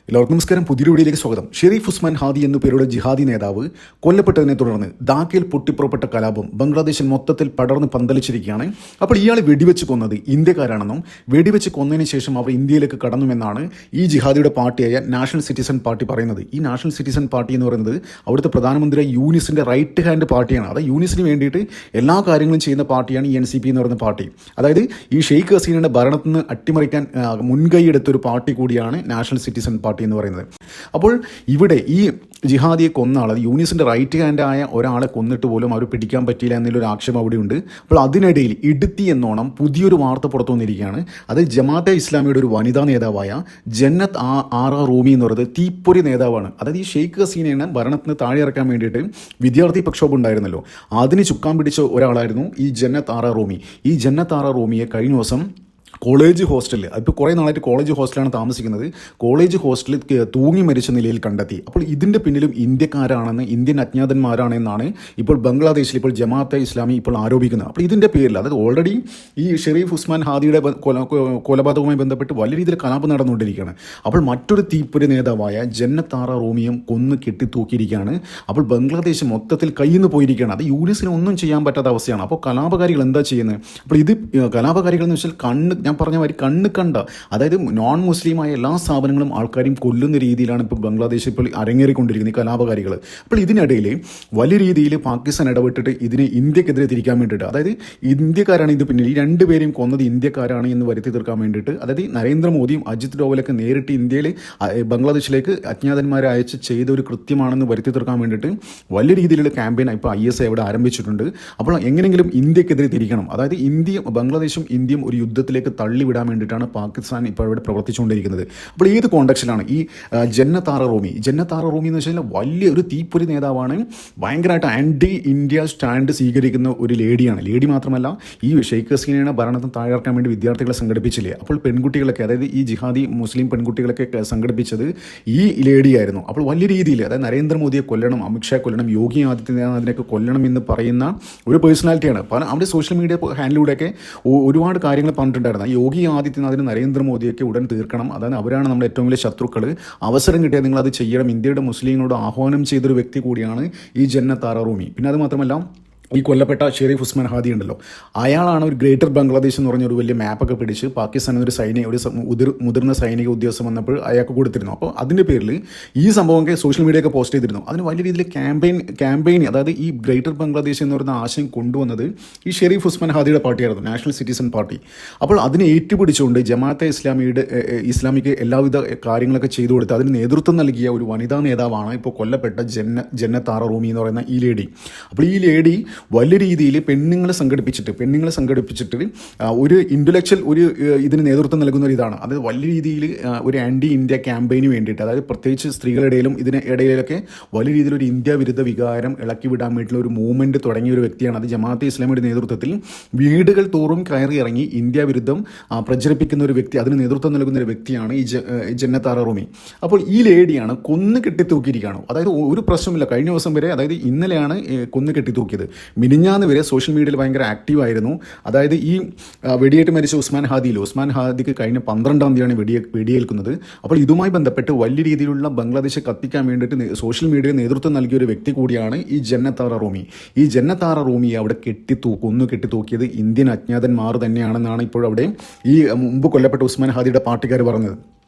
എല്ലാവർക്കും നമസ്കാരം. പുതിയ വീഡിയോയിലേക്ക് സ്വാഗതം. ഷെരീഫ് ഉസ്മാൻ ഹാദി എന്നു പേരുടെ ജിഹാദി നേതാവ് കൊല്ലപ്പെട്ടതിനെ തുടർന്ന് ധാക്കയിൽ പൊട്ടിപ്പുറപ്പെട്ട കലാപം ബംഗ്ലാദേശിൽ മൊത്തത്തിൽ പടർന്ന് പന്തലിച്ചിരിക്കുകയാണ്. അപ്പോൾ ഇയാൾ വെടിവെച്ച് കൊന്നത് ഇന്ത്യക്കാരാണെന്നും വെടിവെച്ച് കൊന്നതിന് ശേഷം അവർ ഇന്ത്യയിലേക്ക് കടന്നുമെന്നാണ് ഈ ജിഹാദിയുടെ പാർട്ടിയായ നാഷണൽ സിറ്റിസൺ പാർട്ടി പറയുന്നത്. ഈ നാഷണൽ സിറ്റിസൺ പാർട്ടി എന്ന് പറയുന്നത് അവിടുത്തെ പ്രധാനമന്ത്രി യൂനിസിൻ്റെ റൈറ്റ് ഹാൻഡ് പാർട്ടിയാണ്. അതായത് യൂനിസിന് വേണ്ടിയിട്ട് എല്ലാ കാര്യങ്ങളും ചെയ്യുന്ന പാർട്ടിയാണ് ഈ NCP എന്ന് പറയുന്ന പാർട്ടി. അതായത് ഈ ഷെയ്ഖ് ഹസീനയുടെ ഭരണത്തിൽ നിന്ന് അട്ടിമറിക്കാൻ മുൻകൈയെടുത്തൊരു പാർട്ടി കൂടിയാണ് നാഷണൽ സിറ്റിസൺ പാർട്ടി എന്ന് പറയുന്നത്. അപ്പോൾ ഇവിടെ ഈ ജിഹാദിയെ കൊന്ന ആൾ, യൂനിസിൻ്റെ റൈറ്റ് ഹാൻഡായ ഒരാളെ കൊന്നിട്ട് പോലും അവർ പിടിക്കാൻ പറ്റിയില്ല എന്നുള്ളൊരു ആക്ഷേപം അവിടെയുണ്ട്. അപ്പോൾ അതിനിടയിൽ ഇടുത്തി എന്നോണം പുതിയൊരു വാർത്ത പുറത്തു വന്നിരിക്കുകയാണ്. അത് ജമാഅത്തെ ഇസ്ലാമിയുടെ ഒരു വനിതാ നേതാവായ ജന്നത്ത് ആറ റൂമി എന്ന് പറയുന്നത് തീപ്പൊരി നേതാവാണ്. അതായത് ഈ ഷെയ്ഖ് ഹസീനയെ ഭരണത്തിന് താഴെ ഇറക്കാൻ വേണ്ടിയിട്ട് വിദ്യാർത്ഥി പ്രക്ഷോഭം ഉണ്ടായിരുന്നല്ലോ, അതിന് ചുക്കാൻ പിടിച്ച ഒരാളായിരുന്നു ഈ ജന്നത്ത് ആറ റൂമി. ഈ ജന്നത്ത് ആറ റൂമിയെ കഴിഞ്ഞ ദിവസം കോളേജ് ഹോസ്റ്റലിൽ, ഇപ്പോൾ കുറേ നാളായിട്ട് കോളേജ് ഹോസ്റ്റലാണ് താമസിക്കുന്നത്, കോളേജ് ഹോസ്റ്റലിൽ തൂങ്ങി മരിച്ച നിലയിൽ കണ്ടെത്തി. അപ്പോൾ ഇതിൻ്റെ പിന്നിലും ഇന്ത്യക്കാരാണെന്ന്, ഇന്ത്യൻ അജ്ഞാതന്മാരാണെന്നാണ് ഇപ്പോൾ ബംഗ്ലാദേശിൽ ഇപ്പോൾ ജമാഅത്തെ ഇസ്ലാമി ഇപ്പോൾ ആരോപിക്കുന്നത്. അപ്പോൾ ഇതിൻ്റെ പേരിൽ, അതായത് ഓൾറെഡി ഈ ഷെരീഫ് ഉസ്മാൻ ഹാദിയുടെ കൊലപാതകവുമായി ബന്ധപ്പെട്ട് വലിയ രീതിയിൽ കലാപം നടന്നുകൊണ്ടിരിക്കുകയാണ്. അപ്പോൾ മറ്റൊരു തീപ്പൊരി നേതാവായ ജന്നത്ത് ആറ റൂമിയും കൊന്ന് കെട്ടിത്തൂക്കിയിരിക്കുകയാണ്. അപ്പോൾ ബംഗ്ലാദേശ് മൊത്തത്തിൽ കയ്യിൽ നിന്ന് പോയിരിക്കുകയാണ്. അത് യൂനിസിന് ഒന്നും ചെയ്യാൻ പറ്റാത്ത അവസ്ഥയാണ്. അപ്പോൾ കലാപകാരികൾ എന്താ ചെയ്യുന്നത്? അപ്പോൾ ഇത് കലാപകാരികൾ എന്ന് വെച്ചാൽ ഞാൻ പറഞ്ഞ മാതിരി കണ്ണ് കണ്ട, അതായത് നോൺ മുസ്ലിമായ എല്ലാ സ്ഥാപനങ്ങളും ആൾക്കാരെയും കൊല്ലുന്ന രീതിയിലാണ് ഇപ്പോൾ ബംഗ്ലാദേശ് ഇപ്പോൾ അരങ്ങേറിക്കൊണ്ടിരിക്കുന്നത് ഈ കലാപകാരികൾ. അപ്പോൾ ഇതിനിടയിൽ വലിയ രീതിയിൽ പാകിസ്ഥാൻ ഇടപെട്ടിട്ട് ഇതിനെ ഇന്ത്യക്കെതിരെ തിരിക്കാൻ വേണ്ടിയിട്ട്, അതായത് ഇന്ത്യക്കാരാണ് ഇത് പിന്നിൽ, ഈ രണ്ടുപേരെയും കൊന്നത് ഇന്ത്യക്കാരാണ് എന്ന് വരുത്തി തീർക്കാൻ വേണ്ടിയിട്ട്, അതായത് നരേന്ദ്രമോദിയും അജിത് ഡോവലൊക്കെ നേരിട്ട് ഇന്ത്യയിൽ ബംഗ്ലാദേശിലേക്ക് അജ്ഞാതന്മാരെ അയച്ച് ചെയ്ത ഒരു കൃത്യമാണെന്ന് വരുത്തി തീർക്കാൻ വേണ്ടിയിട്ട് വലിയ രീതിയിലുള്ള ക്യാമ്പയിൻ ഇപ്പോൾ ISI അവിടെ ആരംഭിച്ചിട്ടുണ്ട്. അപ്പോൾ എങ്ങനെയെങ്കിലും ഇന്ത്യക്കെതിരെ തിരിക്കണം, അതായത് ബംഗ്ലാദേശും ഇന്ത്യയും ഒരു യുദ്ധത്തിലേക്ക് തള്ളിവിടാൻ വേണ്ടിയിട്ടാണ് പാകിസ്ഥാൻ ഇപ്പോൾ ഇവിടെ പ്രവർത്തിച്ചുകൊണ്ടിരിക്കുന്നത്. അപ്പോൾ ഏത് കോണ്ടക്സ്റ്റിലാണ് ഈ ജന്നത്ത് ആറ റൂമി എന്ന് വെച്ചാൽ വലിയ ഒരു തീപ്പൊരി നേതാവാണ്. ഭയങ്കരമായിട്ട് ആൻറ്റി ഇന്ത്യ സ്റ്റാൻഡ് സ്വീകരിക്കുന്ന ഒരു ലേഡിയാണ്. ലേഡി മാത്രമല്ല, ഈ ഷെയ്ഖ് ഹസീനയുടെ ഭരണത്തിന് താഴെയിറക്കാൻ വേണ്ടി വിദ്യാർത്ഥികളെ സംഘടിപ്പിച്ചില്ലേ, അപ്പോൾ പെൺകുട്ടികളൊക്കെ, അതായത് ഈ ജിഹാദി മുസ്ലിം പെൺകുട്ടികളൊക്കെ സംഘടിപ്പിച്ചത് ഈ ലേഡിയായിരുന്നു. അപ്പോൾ വലിയ രീതിയിൽ, അതായത് നരേന്ദ്രമോദിയെ കൊല്ലണം, അമിത്ഷാ കൊല്ലണം, യോഗി ആദിത്യനാഥിനെയൊക്കെ കൊല്ലണം എന്ന് പറയുന്ന ഒരു പേഴ്സണാലിറ്റിയാണ്. അവിടെ സോഷ്യൽ മീഡിയ ഹാൻഡിലൂടെയൊക്കെ ഒരുപാട് കാര്യങ്ങൾ പറഞ്ഞിട്ടുണ്ടായിരുന്നു. യോഗി ആദിത്യനാഥിന് നരേന്ദ്രമോദിയൊക്കെ ഉടൻ തീർക്കണം, അതാണ് അവരാണ് നമ്മുടെ ഏറ്റവും വലിയ ശത്രുക്കൾ, അവസരം കിട്ടിയാൽ നിങ്ങൾ അത് ചെയ്യണം, ഇന്ത്യയുടെ മുസ്ലിങ്ങളോട് ആഹ്വാനം ചെയ്തൊരു വ്യക്തി കൂടിയാണ് ഈ ജന്നത്ത് ആറ റൂമി. പിന്നെ അത് മാത്രമല്ല, ഈ കൊല്ലപ്പെട്ട ഷെരീഫ് ഉസ്മാൻ ഹാദി ഉണ്ടല്ലോ, അയാളാണ് ഒരു ഗ്രേറ്റർ ബംഗ്ലാദേശ് എന്ന് പറഞ്ഞ ഒരു വലിയ മാപ്പൊക്കെ പിടിച്ച് പാകിസ്ഥാനിൽ ഒരു മുതിർന്ന സൈനിക ഉദ്യോഗസ്ഥൻ വന്നപ്പോൾ അയാൾക്ക് കൊടുത്തിരുന്നു. അപ്പോൾ അതിൻ്റെ പേരിൽ ഈ സംഭവമൊക്കെ സോഷ്യൽ മീഡിയ ഒക്കെ പോസ്റ്റ് ചെയ്തിരുന്നു. അതിന് വലിയ രീതിയിൽ ക്യാമ്പയിൻ അതായത് ഈ ഗ്രേറ്റർ ബംഗ്ലാദേശ് എന്ന് പറയുന്ന ആശയം കൊണ്ടുവന്നത് ഈ ഷെരീഫ് ഉസ്മാൻ ഹാദിയുടെ പാർട്ടിയായിരുന്നു, നാഷണൽ സിറ്റിസൺ പാർട്ടി. അപ്പോൾ അതിനെ ഏറ്റുപിടിച്ചുകൊണ്ട് ജമാഅത്തെ ഇസ്ലാമിക്ക് എല്ലാവിധ കാര്യങ്ങളൊക്കെ ചെയ്തു കൊടുത്ത് അതിന് നേതൃത്വം നൽകിയ ഒരു വനിതാ നേതാവാണ് ഇപ്പോൾ കൊല്ലപ്പെട്ട ജന്നത്ത് ആറ റൂമി എന്ന് പറയുന്ന ഈ ലേഡി. അപ്പോൾ ഈ ലേഡി വലിയ രീതിയിൽ പെണ്ണുങ്ങളെ സംഘടിപ്പിച്ചിട്ട് ഒരു ഇൻ്റലക്ച്വൽ ഇതിന് നേതൃത്വം നൽകുന്ന ഒരു ഇതാണ്. അത് വലിയ രീതിയിൽ ഒരു ആൻറ്റി ഇന്ത്യ ക്യാമ്പയിന് വേണ്ടിയിട്ട്, അതായത് പ്രത്യേകിച്ച് സ്ത്രീകളുടെയിലും ഇടയിലൊക്കെ വലിയ രീതിയിൽ ഒരു ഇന്ത്യ വിരുദ്ധ വികാരം ഇളക്കി വിടാൻ വേണ്ടിയിട്ടുള്ള ഒരു മൂവ്മെൻറ്റ് തുടങ്ങിയ ഒരു വ്യക്തിയാണ്. അത് ജമാഅത്തെ ഇസ്ലാമിയുടെ നേതൃത്വത്തിൽ വീടുകൾ തോറും കയറി ഇറങ്ങി ഇന്ത്യ വിരുദ്ധം പ്രചരിപ്പിക്കുന്ന ഒരു വ്യക്തി, അതിന് നേതൃത്വം നൽകുന്ന ഒരു വ്യക്തിയാണ് ഈ ജന്നത്ത് ആറ റൂമി. അപ്പോൾ ഈ ലേഡിയാണ് കൊന്ന് കെട്ടിത്തൂക്കിയിരിക്കുകയാണ്. അതായത് ഒരു പ്രശ്നമില്ല, കഴിഞ്ഞ ദിവസം വരെ, അതായത് ഇന്നലെയാണ് കൊന്ന് കെട്ടിത്തൂക്കിയത്. മിനിഞ്ഞാന്ന് വരെ സോഷ്യൽ മീഡിയയിൽ ഭയങ്കര ആക്റ്റീവായിരുന്നു. അതായത് ഈ വെടിയേറ്റ് മരിച്ച ഉസ്മാൻ ഹാദിക്ക് കഴിഞ്ഞ 12-ാം തീയതിയാണ് വെടിയേൽക്കുന്നത്. അപ്പോൾ ഇതുമായി ബന്ധപ്പെട്ട് വലിയ രീതിയിലുള്ള ബംഗ്ലാദേശ് കത്തിക്കാൻ വേണ്ടിയിട്ട് സോഷ്യൽ മീഡിയയിൽ നേതൃത്വം നൽകിയ ഒരു വ്യക്തി കൂടിയാണ് ഈ ജന്നത്ത് ആറ റൂമി. ഈ ജന്നത്ത് ആറ റൂമിയെ അവിടെ കെട്ടിത്തൂക്കിയത് ഇന്ത്യൻ അജ്ഞാതന്മാർ തന്നെയാണെന്നാണ് ഇപ്പോൾ അവിടെ ഈ മുമ്പ് കൊല്ലപ്പെട്ട ഉസ്മാൻ ഹാദിയുടെ പാർട്ടിക്കാർ പറഞ്ഞത്.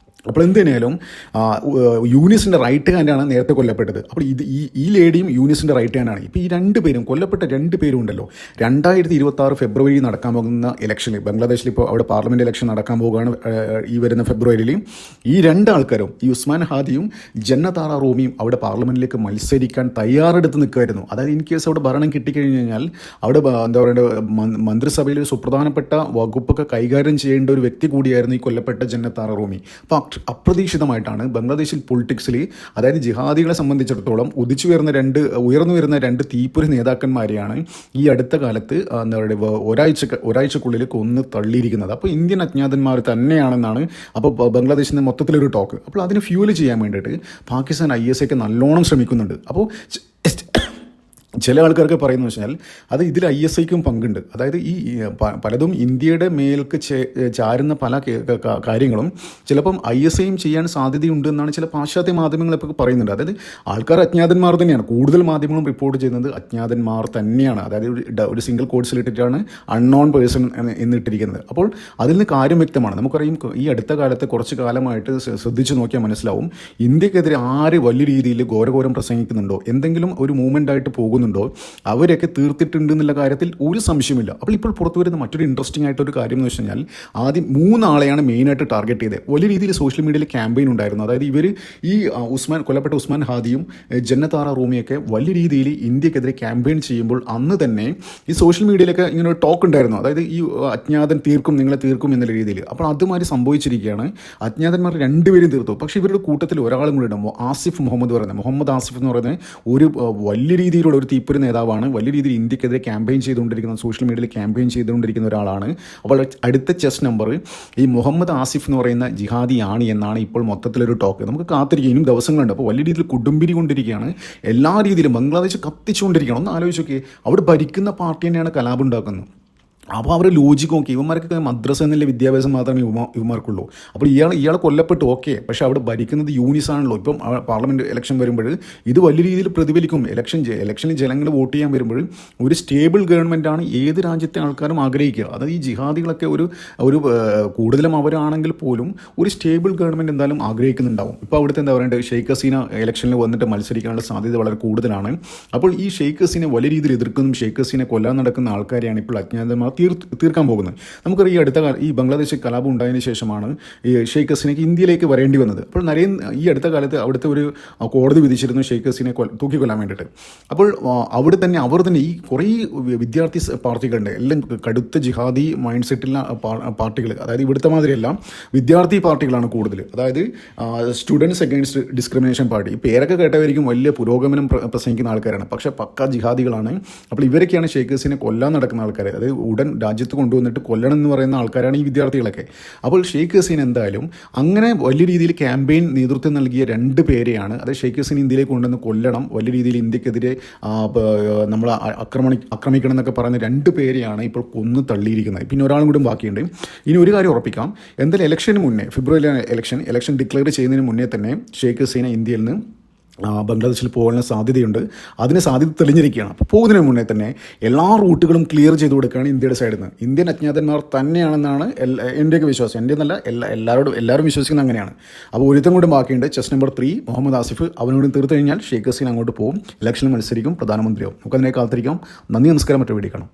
അപ്പോൾ എന്തിനായാലും യൂനിസിൻ്റെ റൈറ്റ് ഹാൻഡാണ് നേരത്തെ കൊല്ലപ്പെട്ടത്. അപ്പോൾ ഈ ലേഡിയും യൂനിസിൻ്റെ റൈറ്റ് ഹാൻഡാണ്. ഇപ്പോൾ ഈ രണ്ടുപേരും, കൊല്ലപ്പെട്ട രണ്ടുപേരും ഉണ്ടല്ലോ, 2026 ഫെബ്രുവരി നടക്കാൻ പോകുന്ന ഇലക്ഷനിൽ, ബംഗ്ലാദേശിൽ ഇപ്പോൾ അവിടെ പാർലമെൻറ്റ് ഇലക്ഷൻ നടക്കാൻ പോകുകയാണ് ഈ വരുന്ന ഫെബ്രുവരിയിൽ. ഈ രണ്ടാൾക്കാരും, ഈ ഉസ്മാൻ ഹാദിയും ജന്നത്ത് ആറ റൂമിയും അവിടെ പാർലമെൻറ്റിലേക്ക് മത്സരിക്കാൻ തയ്യാറെടുത്ത് നിൽക്കുമായിരുന്നു. അതായത് ഇൻ കേസ് അവിടെ ഭരണം കിട്ടിക്കഴിഞ്ഞ് കഴിഞ്ഞാൽ അവിടെ എന്താ പറയുക, മന്ത്രിസഭയിൽ സുപ്രധാനപ്പെട്ട വകുപ്പൊക്കെ കൈകാര്യം ചെയ്യേണ്ട ഒരു വ്യക്തി കൂടിയായിരുന്നു ഈ കൊല്ലപ്പെട്ട ജന്നത്ത് ആറ റൂമി. അപ്പോൾ അപ്രതീക്ഷിതമായിട്ടാണ് ബംഗ്ലാദേശിൽ പൊളിറ്റിക്സിൽ, അതായത് ജിഹാദികളെ സംബന്ധിച്ചിടത്തോളം ഉയർന്നു വരുന്ന രണ്ട് തീപ്പൊരി നേതാക്കന്മാരെയാണ് ഈ അടുത്ത കാലത്ത് എന്താ പറയുക ഒരാഴ്ചക്കുള്ളിൽ കൊന്ന് തള്ളിയിരിക്കുന്നത്. അപ്പോൾ ഇന്ത്യൻ അജ്ഞാതന്മാർ തന്നെയാണെന്നാണ് അപ്പോൾ ബംഗ്ലാദേശിൻ്റെ മൊത്തത്തിലൊരു ടോക്ക്. അപ്പോൾ അതിന് ഫ്യൂല് ചെയ്യാൻ വേണ്ടിയിട്ട് പാകിസ്ഥാൻ ISIക്ക് നല്ലോണം ശ്രമിക്കുന്നുണ്ട്. അപ്പോൾ ചില ആൾക്കാർക്ക് പറയുന്നത് വെച്ചാൽ അത് ഇതിൽ ISIക്കും പങ്കുണ്ട്. അതായത് ഈ പലതും ഇന്ത്യയുടെ മേൽക്ക് ചാരുന്ന പല കാര്യങ്ങളും ചിലപ്പം ISIയും ചെയ്യാൻ സാധ്യതയുണ്ട് എന്നാണ് ചില പാശ്ചാത്യ മാധ്യമങ്ങൾ ഇപ്പോൾ പറയുന്നുണ്ട്. അതായത് ആൾക്കാർ അജ്ഞാതന്മാർ തന്നെയാണ്, കൂടുതൽ മാധ്യമങ്ങളും റിപ്പോർട്ട് ചെയ്യുന്നത് അജ്ഞാതന്മാർ തന്നെയാണ്. അതായത് ഒരു സിംഗിൾ കോഡ്സിലിട്ടിട്ടാണ് അൺനോൺ പേഴ്സൺ എന്നിട്ടിരിക്കുന്നത്. അപ്പോൾ അതിൽ നിന്ന് കാര്യം വ്യക്തമാണ്. നമുക്കറിയാം ഈ അടുത്ത കാലത്ത് കുറച്ച് കാലമായിട്ട് ശ്രദ്ധിച്ചു നോക്കിയാൽ മനസ്സിലാവും, ഇന്ത്യക്കെതിരെ ആര് വലിയ രീതിയിൽ ഘോരഘോരം പ്രസംഗിക്കുന്നുണ്ടോ, എന്തെങ്കിലും ഒരു മൂവ്മെൻ്റ് ആയിട്ട് പോകുന്നുണ്ടോ, അവരൊക്കെ തീർത്തിട്ടുണ്ട് എന്നുള്ള കാര്യത്തിൽ ഒരു സംശയമില്ല. അപ്പോൾ ഇപ്പോൾ പുറത്തു വരുന്ന മറ്റൊരു ഇൻട്രസ്റ്റിംഗ് ആയിട്ടൊരു കാര്യം എന്ന് വെച്ച് കഴിഞ്ഞാൽ, ആദ്യം 3 ആളെയാണ് മെയിനായിട്ട് ടാർഗറ്റ് ചെയ്തത്. വലിയ രീതിയിൽ സോഷ്യൽ മീഡിയയിൽ ക്യാമ്പയിൻ ഉണ്ടായിരുന്നു. അതായത് ഇവർ ഈ കൊല്ലപ്പെട്ട ഉസ്മാൻ ഹാദിയും ജന്നത്താറ റൂമിയൊക്കെ വലിയ രീതിയിൽ ഇന്ത്യക്കെതിരെ ക്യാമ്പയിൻ ചെയ്യുമ്പോൾ അന്ന് തന്നെ ഈ സോഷ്യൽ മീഡിയയിലൊക്കെ ഇങ്ങനെ ഒരു ടോക്ക് ഉണ്ടായിരുന്നു. അതായത് ഈ അജ്ഞാതൻ നിങ്ങളെ തീർക്കും എന്നുള്ള രീതിയിൽ. അപ്പോൾ അതുമാതിരി സംഭവിച്ചിരിക്കുകയാണ്. അജ്ഞാതന്മാർ 2 പേരും തീർത്തു. പക്ഷേ ഇവരുടെ കൂട്ടത്തിൽ ഒരാളും കൂടി ഉണ്ട്, മുഹമ്മദ് ആസിഫ് എന്ന് പറയുന്നത് ഒരു വലിയ രീതിയിലുള്ള ഒരു തീപ്പൊരി നേതാവാണ്. വലിയ രീതിയിൽ ഇന്ത്യക്കെതിരെ ക്യാമ്പയിൻ ചെയ്തുകൊണ്ടിരിക്കുന്ന, സോഷ്യൽ മീഡിയയിൽ ക്യാമ്പയിൻ ചെയ്തുകൊണ്ടിരിക്കുന്ന ഒരാളാണ്. അപ്പോൾ അടുത്ത ചെസ് നമ്പർ ഈ മുഹമ്മദ് ആസിഫ് എന്ന് പറയുന്ന ജിഹാദിയാണ് എന്നാണ് ഇപ്പോൾ മൊത്തത്തിലൊരു ടോക്ക്. നമുക്ക് കാത്തിരിക്കും, ഇനിയും ദിവസങ്ങളുണ്ട്. അപ്പോൾ വലിയ രീതിയിൽ കൊടുമ്പിരി കൊണ്ടിരിക്കുകയാണ്. എല്ലാ രീതിയിലും ബംഗ്ലാദേശ് കത്തിച്ചുകൊണ്ടിരിക്കുകയാണ്. ഒന്ന് ആലോചിച്ചൊക്കെ, അവിടെ ഭരിക്കുന്ന പാർട്ടി തന്നെയാണ് കലാപം ഉണ്ടാക്കുന്നത്. അപ്പോൾ അവർ ലോജിക്ക് നോക്കി, ഇവന്മാർക്കൊക്കെ മദ്രസ എന്നുള്ള വിദ്യാഭ്യാസം മാത്രമേ ഇവന്മാർക്കുള്ളൂ. അപ്പോൾ ഇയാൾ കൊല്ലപ്പെട്ടു, ഓക്കെ, പക്ഷേ അവിടെ ഭരിക്കുന്നത് യൂണിസാണല്ലോ. ഇപ്പം പാർലമെൻറ്റ് ഇലക്ഷൻ വരുമ്പോൾ ഇത് വലിയ രീതിയിൽ പ്രതിഫലിക്കും. ഇലക്ഷനിൽ ജനങ്ങൾ വോട്ട് ചെയ്യാൻ വരുമ്പോൾ ഒരു സ്റ്റേബിൾ ഗവൺമെൻറ്റാണ് ഏത് രാജ്യത്തെ ആൾക്കാരും ആഗ്രഹിക്കുക. അതായത് ഈ ജിഹാദികളൊക്കെ ഒരു കൂടുതലും അവരാണെങ്കിൽ പോലും ഒരു സ്റ്റേബിൾ ഗവൺമെൻറ് എന്തായാലും ആഗ്രഹിക്കുന്നുണ്ടാവും. ഇപ്പോൾ അവിടുത്തെ എന്താ പറയേണ്ടത്, ഷെയ്ഖ് ഹസീന ഇലക്ഷനിൽ വന്നിട്ട് മത്സരിക്കാനുള്ള സാധ്യത വളരെ കൂടുതലാണ്. അപ്പോൾ ഈ ഷെയ്ഖ് ഹസീനെ വലിയ രീതിയിൽ എതിർക്കുന്നതും ഷെയ്ഖ് ഹസീനെ കൊല്ലാൻ നടക്കുന്ന ആൾക്കാരെയാണ് ഇപ്പോൾ അജ്ഞാതന്മാർ തീർക്കാൻ പോകുന്നത്. നമുക്കറിയാം ഈ അടുത്ത ഈ ബംഗ്ലാദേശ് കലാപം ഉണ്ടായതിനു ശേഷമാണ് ഈ ഷെയ്ഖ് ഹസീനയ്ക്ക് ഇന്ത്യയിലേക്ക് വരേണ്ടി വന്നത്. അപ്പോൾ ഈ അടുത്ത കാലത്ത് അവിടുത്തെ ഒരു കോടതി വിധിച്ചിരുന്നു ഷെയ്ഖ് ഹസീനെ തൂക്കിക്കൊല്ലാൻ വേണ്ടിയിട്ട്. അപ്പോൾ അവർ തന്നെ ഈ കുറേ വിദ്യാർത്ഥി പാർട്ടികളുണ്ട്, എല്ലാം കടുത്ത ജിഹാദി മൈൻഡ് സെറ്റുള്ള പാർട്ടികൾ. അതായത് ഇവിടുത്തെ മാതിരിയെല്ലാം വിദ്യാർത്ഥി പാർട്ടികളാണ് കൂടുതൽ. അതായത് സ്റ്റുഡൻസ് അഗെയിൻസ്റ്റ് ഡിസ്ക്രിമിനേഷൻ പാർട്ടി. ഈ പേരൊക്കെ കേട്ടവരിക്കും വലിയ പുരോഗമനം പ്രസംഗിക്കുന്ന ആൾക്കാരാണ്, പക്ഷേ പക്ക ജിഹാദികളാണ്. അപ്പോൾ ഇവരൊക്കെയാണ് ഷെയ്ഖ് ഹസീനെ കൊല്ലാൻ നടക്കുന്ന ആൾക്കാർ. അതായത് ഉടൻ രാജ്യത്ത് കൊണ്ടുവന്നിട്ട് കൊല്ലണം എന്ന് പറയുന്ന ആൾക്കാരാണ് ഈ വിദ്യാർത്ഥികളൊക്കെ. അപ്പോൾ ഷെയ്ഖ് ഹസീൻ എന്തായാലും അങ്ങനെ വലിയ രീതിയിൽ ക്യാമ്പയിൻ നേതൃത്വം നൽകിയ 2 പേരെയാണ്, അത് ഷെയ്ഖ് ഹസീൻ ഇന്ത്യയിലേക്ക് കൊണ്ടുവന്ന് കൊല്ലണം, വലിയ രീതിയിൽ ഇന്ത്യക്കെതിരെ നമ്മൾ ആക്രമിക്കണം എന്നൊക്കെ പറയുന്ന 2 പേരെയാണ് ഇപ്പോൾ കൊന്നു തള്ളിയിരിക്കുന്നത്. പിന്നെ ഒരാളും കൂടി ബാക്കിയുണ്ട്. ഇനി ഒരു കാര്യം ഉറപ്പിക്കാം, എന്തായാലും ഇലക്ഷന് മുന്നേ, ഫെബ്രുവരിയിലാണ് ഇലക്ഷൻ ഡിക്ലെയർ ചെയ്യുന്നതിന് മുന്നേ തന്നെ ഷെയ്ഖ് ഹസീന ഇന്ത്യയിൽ നിന്ന് ബംഗ്ലാദേശിൽ പോകാനുള്ള സാധ്യതയുണ്ട്. അതിന് സാധ്യത തെളിഞ്ഞിരിക്കുകയാണ്. അപ്പോൾ പോകുന്നതിന് മുന്നേ തന്നെ എല്ലാ റൂട്ടുകളും ക്ലിയർ ചെയ്ത് കൊടുക്കുകയാണ് ഇന്ത്യയുടെ സൈഡിൽ നിന്ന്. ഇന്ത്യൻ അജ്ഞാതന്മാർ തന്നെയാണെന്നാണ് എൻ്റെയൊക്കെ വിശ്വാസം. എൻ്റെ എന്നല്ല, എല്ലാവരും വിശ്വസിക്കുന്നത് അങ്ങനെയാണ്. അപ്പോൾ ഒരുത്തം കൂടെ ബാക്കിയുണ്ട്, ചെസ് നമ്പർ 3 മുഹമ്മദ് ആസിഫ്. അവനോട് തീർത്തു കഴിഞ്ഞാൽ ഷെയ്ഖ് ഹസീന അങ്ങോട്ട് പോകും, ഇലക്ഷനിൽ മത്സരിക്കും, പ്രധാനമന്ത്രിയാവും. നമുക്കതിനെ കാത്തിരിക്കാം. നന്ദി, നമസ്കാരം. മറ്റൊരു വീഡിയോ കാണാം.